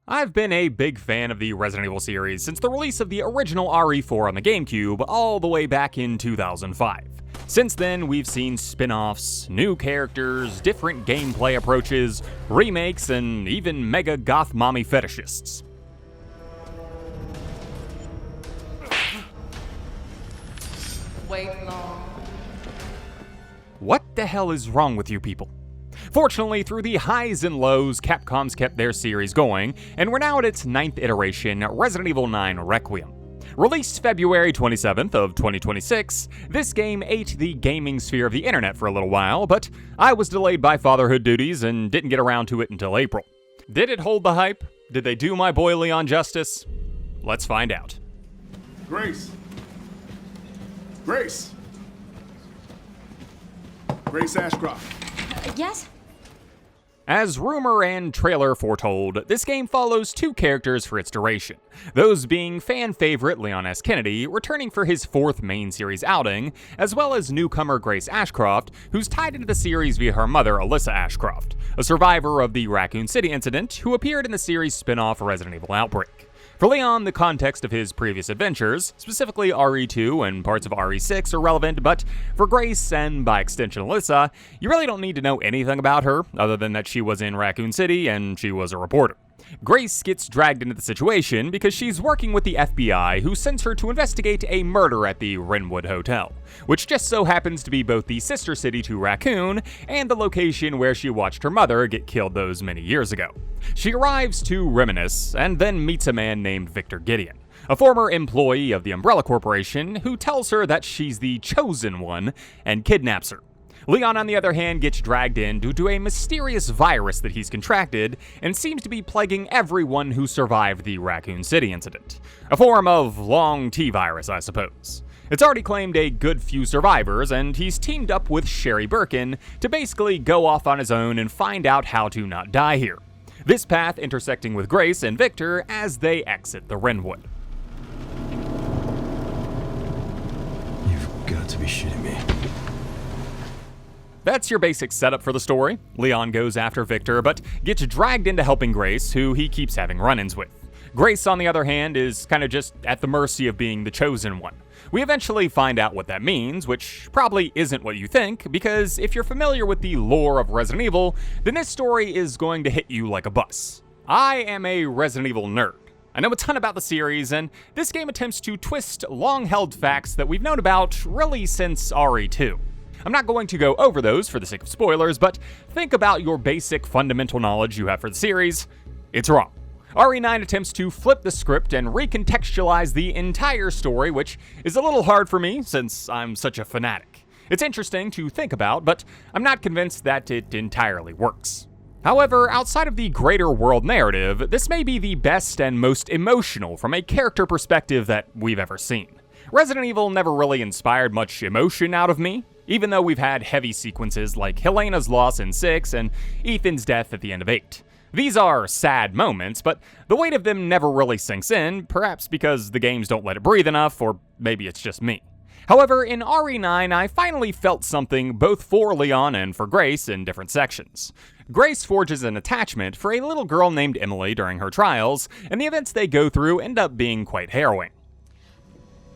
I've been a big fan of the Resident Evil series since the release of the original RE4 on the GameCube all the way back in 2005. Since then, we've seen spin-offs, new characters, different gameplay approaches, remakes, and even mega goth mommy fetishists. Wait long. What the hell is wrong with you people? Fortunately, through the highs and lows, Capcom's kept their series going, and we're now at its 9th iteration, Resident Evil 9 Requiem. Released February 27th of 2026, this game ate the gaming sphere of the internet for a little while, but I was delayed by fatherhood duties and didn't get around to it until April. Did it hold the hype? Did they do my boy Leon justice? Let's find out. Grace! Grace! Grace Ashcroft. Yes? As rumor and trailer foretold, this game follows two characters for its duration, those being fan favorite Leon S. Kennedy, returning for his 4th main series outing, as well as newcomer Grace Ashcroft, who's tied into the series via her mother Alyssa Ashcroft, a survivor of the Raccoon City incident who appeared in the series' spin-off Resident Evil Outbreak. For Leon, the context of his previous adventures, specifically RE2 and parts of RE6, are relevant, but for Grace, and by extension Alyssa, you really don't need to know anything about her, other than that she was in Raccoon City and she was a reporter. Grace gets dragged into the situation because she's working with the FBI, who sends her to investigate a murder at the Wrenwood Hotel, which just so happens to be both the sister city to Raccoon and the location where she watched her mother get killed those many years ago. She arrives to reminisce and then meets a man named Victor Gideon, a former employee of the Umbrella Corporation, who tells her that she's the chosen one and kidnaps her. Leon, on the other hand, gets dragged in due to a mysterious virus that he's contracted and seems to be plaguing everyone who survived the Raccoon City incident. A form of long T virus, I suppose. It's already claimed a good few survivors, and he's teamed up with Sherry Birkin to basically go off on his own and find out how to not die here. This path intersecting with Grace and Victor as they exit the Wrenwood. You've got to be shitting me. That's your basic setup for the story. Leon goes after Victor, but gets dragged into helping Grace, who he keeps having run-ins with. Grace, on the other hand, is kind of just at the mercy of being the chosen one. We eventually find out what that means, which probably isn't what you think, because if you're familiar with the lore of Resident Evil, then this story is going to hit you like a bus. I am a Resident Evil nerd. I know a ton about the series, and this game attempts to twist long-held facts that we've known about really since RE2. I'm not going to go over those for the sake of spoilers, but think about your basic fundamental knowledge you have for the series. It's wrong. RE9 attempts to flip the script and recontextualize the entire story, which is a little hard for me since I'm such a fanatic. It's interesting to think about, but I'm not convinced that it entirely works. However, outside of the greater world narrative, this may be the best and most emotional from a character perspective that we've ever seen. Resident Evil never really inspired much emotion out of me, even though we've had heavy sequences like Helena's loss in 6 and Ethan's death at the end of 8. These are sad moments, but the weight of them never really sinks in, perhaps because the games don't let it breathe enough, or maybe it's just me. However, in RE9, I finally felt something both for Leon and for Grace in different sections. Grace forges an attachment for a little girl named Emily during her trials, and the events they go through end up being quite harrowing.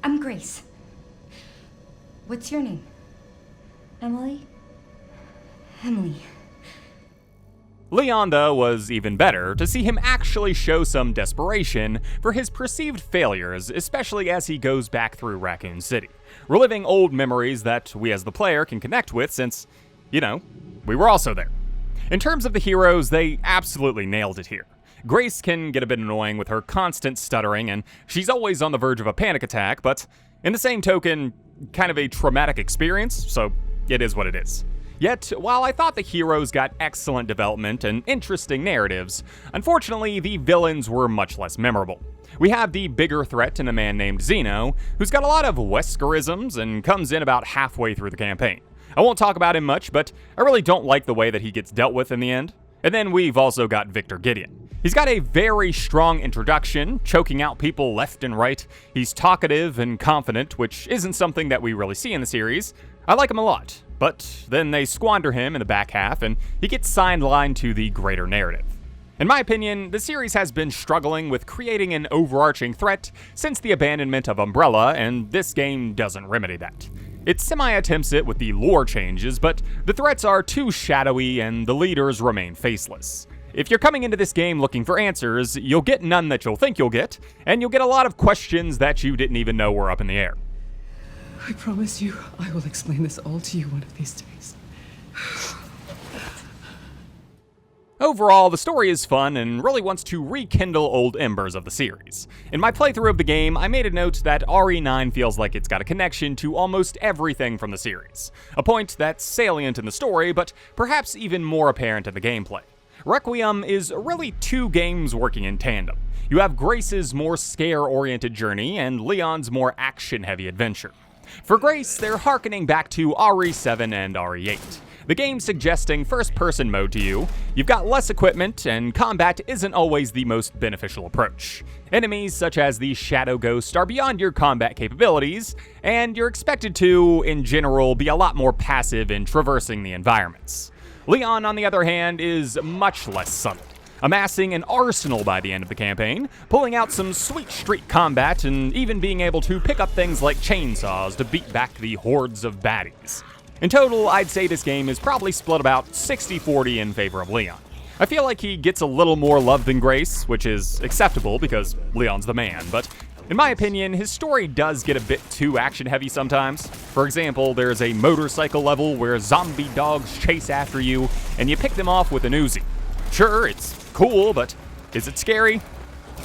I'm Grace. What's your name? Emily? Emily. Leon, though, was even better to see him actually show some desperation for his perceived failures, especially as he goes back through Raccoon City, reliving old memories that we as the player can connect with since, we were also there. In terms of the heroes, they absolutely nailed it here. Grace can get a bit annoying with her constant stuttering, and she's always on the verge of a panic attack, but in the same token, kind of a traumatic experience, so it is what it is. Yet, while I thought the heroes got excellent development and interesting narratives, unfortunately the villains were much less memorable. We have the bigger threat in a man named Zeno, who's got a lot of Weskerisms and comes in about halfway through the campaign. I won't talk about him much, but I really don't like the way that he gets dealt with in the end. And then we've also got Victor Gideon. He's got a very strong introduction, choking out people left and right. He's talkative and confident, which isn't something that we really see in the series. I like him a lot, but then they squander him in the back half, and he gets sidelined to the greater narrative. In my opinion, the series has been struggling with creating an overarching threat since the abandonment of Umbrella, and this game doesn't remedy that. It semi-attempts it with the lore changes, but the threats are too shadowy and the leaders remain faceless. If you're coming into this game looking for answers, you'll get none that you'll think you'll get, and you'll get a lot of questions that you didn't even know were up in the air. I promise you, I will explain this all to you one of these days. Overall, the story is fun and really wants to rekindle old embers of the series. In my playthrough of the game, I made a note that RE9 feels like it's got a connection to almost everything from the series, a point that's salient in the story, but perhaps even more apparent in the gameplay. Requiem is really two games working in tandem. You have Grace's more scare-oriented journey and Leon's more action-heavy adventure. For Grace, they're harkening back to RE7 and RE8. The game suggesting first-person mode to you, you've got less equipment, and combat isn't always the most beneficial approach. Enemies such as the Shadow Ghost are beyond your combat capabilities, and you're expected to, in general, be a lot more passive in traversing the environments. Leon, on the other hand, is much less subtle, amassing an arsenal by the end of the campaign, pulling out some sweet street combat, and even being able to pick up things like chainsaws to beat back the hordes of baddies. In total, I'd say this game is probably split about 60-40 in favor of Leon. I feel like he gets a little more love than Grace, which is acceptable because Leon's the man, but in my opinion, his story does get a bit too action-heavy sometimes. For example, there's a motorcycle level where zombie dogs chase after you, and you pick them off with an Uzi. Sure, it's cool, but is it scary?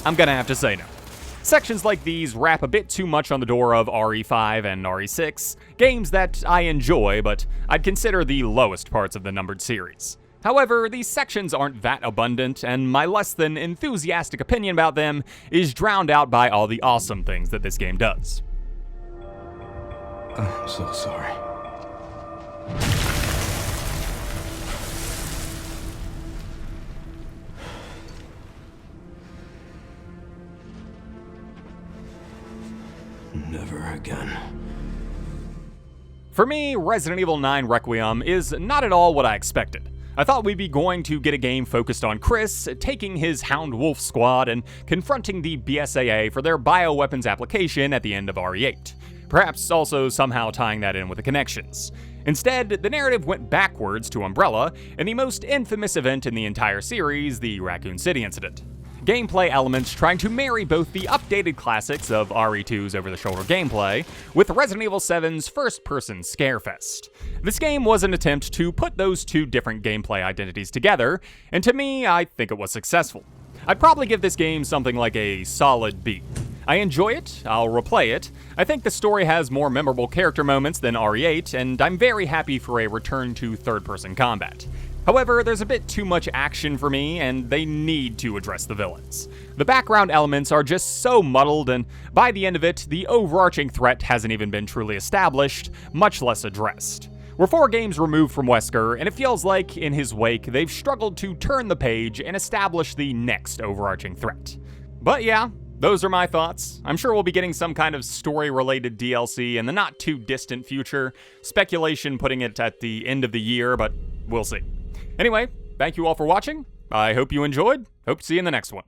I'm gonna have to say no. Sections like these wrap a bit too much on the door of RE5 and RE6, games that I enjoy, but I'd consider the lowest parts of the numbered series. However, these sections aren't that abundant, and my less than enthusiastic opinion about them is drowned out by all the awesome things that this game does. I'm so sorry. Never again. For me, Resident Evil 9 Requiem is not at all what I expected. I thought we'd be going to get a game focused on Chris taking his Hound Wolf squad and confronting the BSAA for their bioweapons application at the end of RE8, perhaps also somehow tying that in with the connections. Instead, the narrative went backwards to Umbrella in the most infamous event in the entire series, the Raccoon City incident. Gameplay elements trying to marry both the updated classics of RE2's over-the-shoulder gameplay with Resident Evil 7's first-person scarefest. This game was an attempt to put those two different gameplay identities together, and to me, I think it was successful. I'd probably give this game something like a solid B. I enjoy it, I'll replay it, I think the story has more memorable character moments than RE8, and I'm very happy for a return to third-person combat. However, there's a bit too much action for me, and they need to address the villains. The background elements are just so muddled, and by the end of it, the overarching threat hasn't even been truly established, much less addressed. We're 4 games removed from Wesker, and it feels like, in his wake, they've struggled to turn the page and establish the next overarching threat. But yeah, those are my thoughts. I'm sure we'll be getting some kind of story-related DLC in the not-too-distant future, speculation putting it at the end of the year, but we'll see. Anyway, thank you all for watching. I hope you enjoyed. Hope to see you in the next one.